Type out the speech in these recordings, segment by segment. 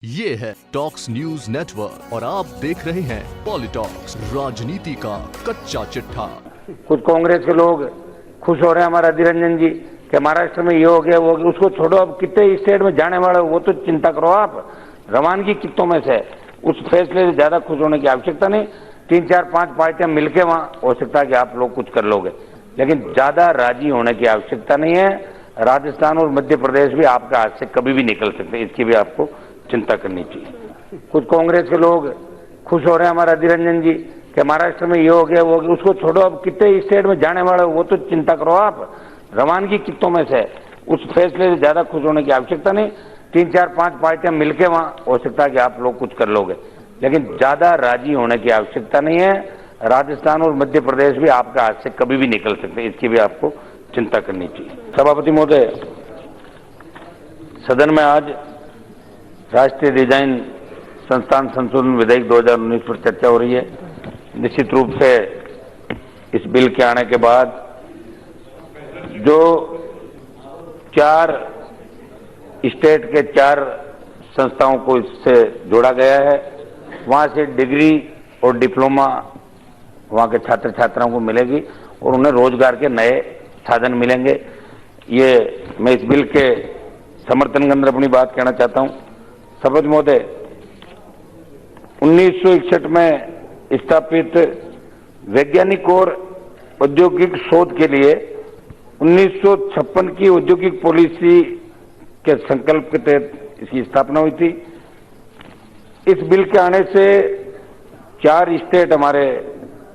ये है talks news network और आप देख रहे हैं पॉलिटॉक्स, राजनीति का कच्चा चिट्ठा। कुछ कांग्रेस के लोग खुश हो रहे हैं, हमारा अधीर रंजन जी, कि महाराष्ट्र में ये हो गया वो हो गया। उसको छोड़ो, अब कितने स्टेट में जाने वाले वो तो चिंता करो आप। रवानगी कितों में से, उस फैसले से ज्यादा खुश होने की आवश्यकता नहीं। 3-4-5 पार्टियां मिलकर वहां हो सकता है कि आप लोग कुछ कर लोगे, लेकिन ज्यादा राजी होने की आवश्यकता नहीं है। राजस्थान और मध्य प्रदेश भी आपके हाथ से कभी भी निकल सकते, इसकी भी आपको चिंता करनी चाहिए। कुछ कांग्रेस के लोग खुश हो रहे हैं, हमारा अधीर रंजन जी, कि महाराष्ट्र में ये हो गया वो हो गया। उसको छोड़ो, अब कितने स्टेट में जाने वाले वो तो चिंता करो आप। रवानगी कितों में से, उस फैसले से ज्यादा खुश होने की आवश्यकता नहीं। 3-4-5 पार्टियां मिलकर वहां हो सकता है कि आप लोग कुछ कर लोगे, लेकिन ज्यादा राजी होने की आवश्यकता नहीं है। राजस्थान और मध्य प्रदेश भी आपके हाथ से कभी भी निकल सकते, इसकी भी आपको चिंता करनी चाहिए। सभापति महोदय, सदन में आज राष्ट्रीय डिजाइन संस्थान संशोधन विधेयक 2019 पर चर्चा हो रही है। निश्चित रूप से इस बिल के आने के बाद जो 4 स्टेट के 4 संस्थाओं को इससे जोड़ा गया है, वहां से डिग्री और डिप्लोमा वहां के छात्र छात्राओं को मिलेगी और उन्हें रोजगार के नए साधन मिलेंगे। ये मैं इस बिल के समर्थन के अंदर अपनी बात कहना चाहता हूं। सभापति महोदय, 1961 में स्थापित वैज्ञानिक और औद्योगिक शोध के लिए 1956 की औद्योगिक पॉलिसी के संकल्प के तहत इसकी स्थापना हुई थी। इस बिल के आने से 4 स्टेट हमारे,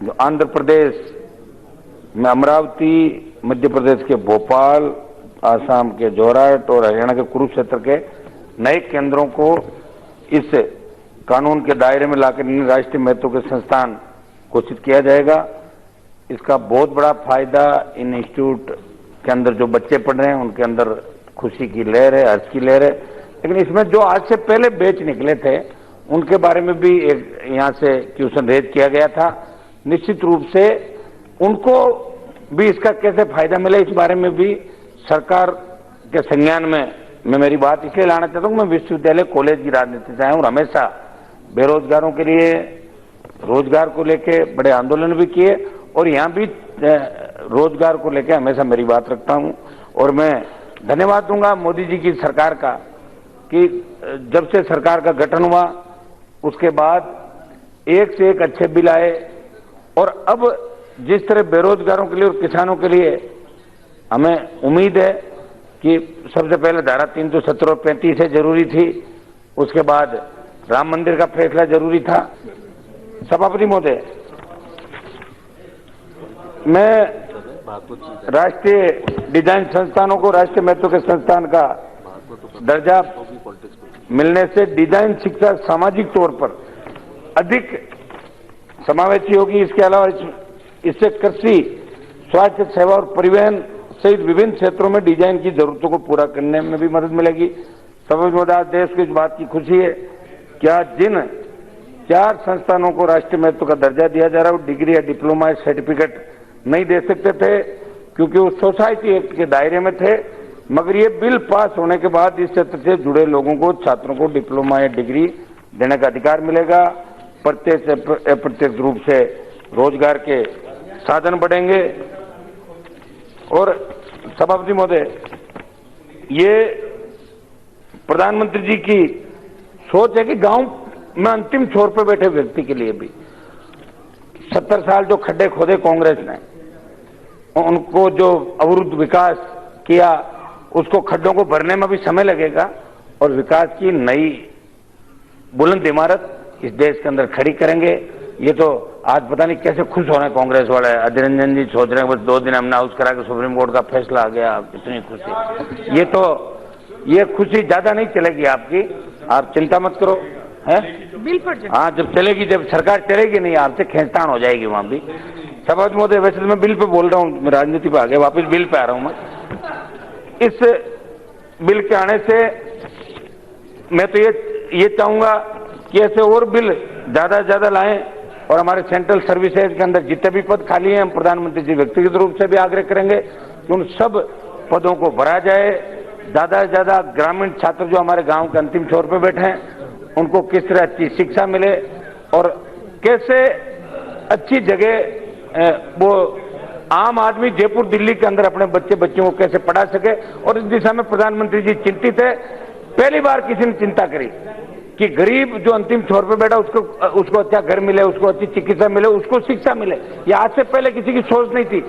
जो आंध्र प्रदेश में अमरावती, मध्य प्रदेश के भोपाल, आसाम के जोरहाट और हरियाणा के कुरुक्षेत्र के नए केंद्रों को इस कानून के दायरे में लाकर राष्ट्रीय महत्व के संस्थान घोषित किया जाएगा। इसका बहुत बड़ा फायदा इन इंस्टीट्यूट के अंदर जो बच्चे पढ़ रहे हैं उनके अंदर खुशी की लहर है, हर्ष की लहर है। लेकिन इसमें जो आज से पहले बैच निकले थे उनके बारे में भी एक यहाँ से क्वेश्चन रेज किया गया था। निश्चित रूप से उनको भी इसका कैसे फायदा मिले, इस बारे में भी सरकार के संज्ञान में मैं मेरी बात इसलिए लाना चाहता हूं। मैं विश्वविद्यालय कॉलेज की राजनीति से आया हूं और हमेशा बेरोजगारों के लिए रोजगार को लेके बड़े आंदोलन भी किए और यहां भी रोजगार को लेके हमेशा मेरी बात रखता हूं। और मैं धन्यवाद दूंगा मोदी जी की सरकार का कि जब से सरकार का गठन हुआ उसके बाद एक से एक अच्छे बिल आए और अब जिस तरह बेरोजगारों के लिए और किसानों के लिए हमें उम्मीद है कि सबसे पहले धारा 370 और 35 है जरूरी थी, उसके बाद राम मंदिर का फैसला जरूरी था। सभापति महोदय, मैं राष्ट्रीय डिजाइन संस्थानों को राष्ट्रीय महत्व के संस्थान का दर्जा मिलने से डिजाइन शिक्षा सामाजिक तौर पर अधिक समावेशी होगी। इसके अलावा इससे कृषि, स्वास्थ्य सेवा और परिवहन सहित विभिन्न क्षेत्रों में डिजाइन की जरूरतों को पूरा करने में भी मदद मिलेगी। सभी मुद्दा देश को इस बात की खुशी है कि आज जिन 4 संस्थानों को राष्ट्रीय महत्व का दर्जा दिया जा रहा है वो डिग्री या डिप्लोमा या सर्टिफिकेट नहीं दे सकते थे क्योंकि वो सोसाइटी एक्ट के दायरे में थे, मगर ये बिल पास होने के बाद इस क्षेत्र से जुड़े लोगों को, छात्रों को डिप्लोमा या डिग्री देने का अधिकार मिलेगा। प्रत्यक्ष अप्रत्यक्ष रूप से रोजगार के साधन बढ़ेंगे। और सभापति महोदय, ये प्रधानमंत्री जी की सोच है कि गांव में अंतिम छोर पर बैठे व्यक्ति के लिए भी 70 साल जो खड्डे खोदे कांग्रेस ने, उनको जो अवरुद्ध विकास किया उसको खड्डों को भरने में भी समय लगेगा और विकास की नई बुलंद इमारत इस देश के अंदर खड़ी करेंगे। ये तो आज पता नहीं कैसे खुश हो रहे हैं कांग्रेस वाले। अधीर रंजन जी सोच रहे हैं बस 2 दिन हमने हाउस करा के सुप्रीम कोर्ट का फैसला आ गया, इतनी खुशी। ये खुशी ज्यादा नहीं चलेगी आपकी, आप चिंता मत करो। है बिल पर, हाँ जब चलेगी, जब सरकार चलेगी नहीं आपसे खींचतान हो जाएगी वहां भी। सभापति महोदय, वैसे तो मैं बिल पे बोल रहा हूँ, मैं राजनीति पे आ गया, वापिस बिल पे आ रहा हूं मैं। इस बिल के आने से मैं तो ये चाहूंगा कि ऐसे और बिल ज्यादा से ज्यादा लाएं और हमारे सेंट्रल सर्विसेज के अंदर जितने भी पद खाली हैं हम प्रधानमंत्री जी व्यक्तिगत रूप से भी आग्रह करेंगे कि उन सब पदों को भरा जाए। ज्यादा से ज्यादा ग्रामीण छात्र जो हमारे गांव के अंतिम छोर पे बैठे हैं उनको किस तरह अच्छी शिक्षा मिले और कैसे अच्छी जगह वो आम आदमी जयपुर दिल्ली के अंदर अपने बच्चे बच्चियों को कैसे पढ़ा सके। और इस दिशा में प्रधानमंत्री जी चिंतित है। पहली बार किसी ने चिंता करी कि गरीब जो अंतिम छोर पे बैठा उसको अच्छा घर मिले, उसको अच्छी चिकित्सा मिले, उसको शिक्षा मिले। ये आज से पहले किसी की सोच नहीं थी।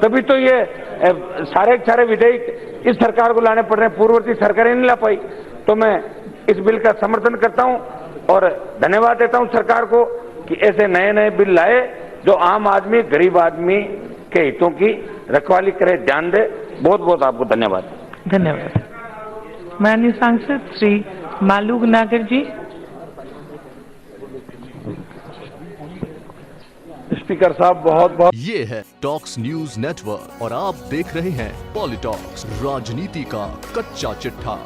तभी तो ये सारे विधेयक इस सरकार को लाने पड़ रहे हैं, पूर्ववर्ती सरकारें नहीं ला पाई। तो मैं इस बिल का समर्थन करता हूं और धन्यवाद देता हूं सरकार को कि ऐसे नए नए बिल लाए जो आम आदमी, गरीब आदमी के हितों की रखवाली करे, ध्यान दे। बहुत बहुत आपको धन्यवाद। धन्यवाद। माननीय सांसद श्री मालूक नागर जी। स्पीकर साहब बहुत बहुत ये है टॉक्स न्यूज नेटवर्क और आप देख रहे हैं पॉलिटॉक्स, राजनीति का कच्चा चिट्ठा।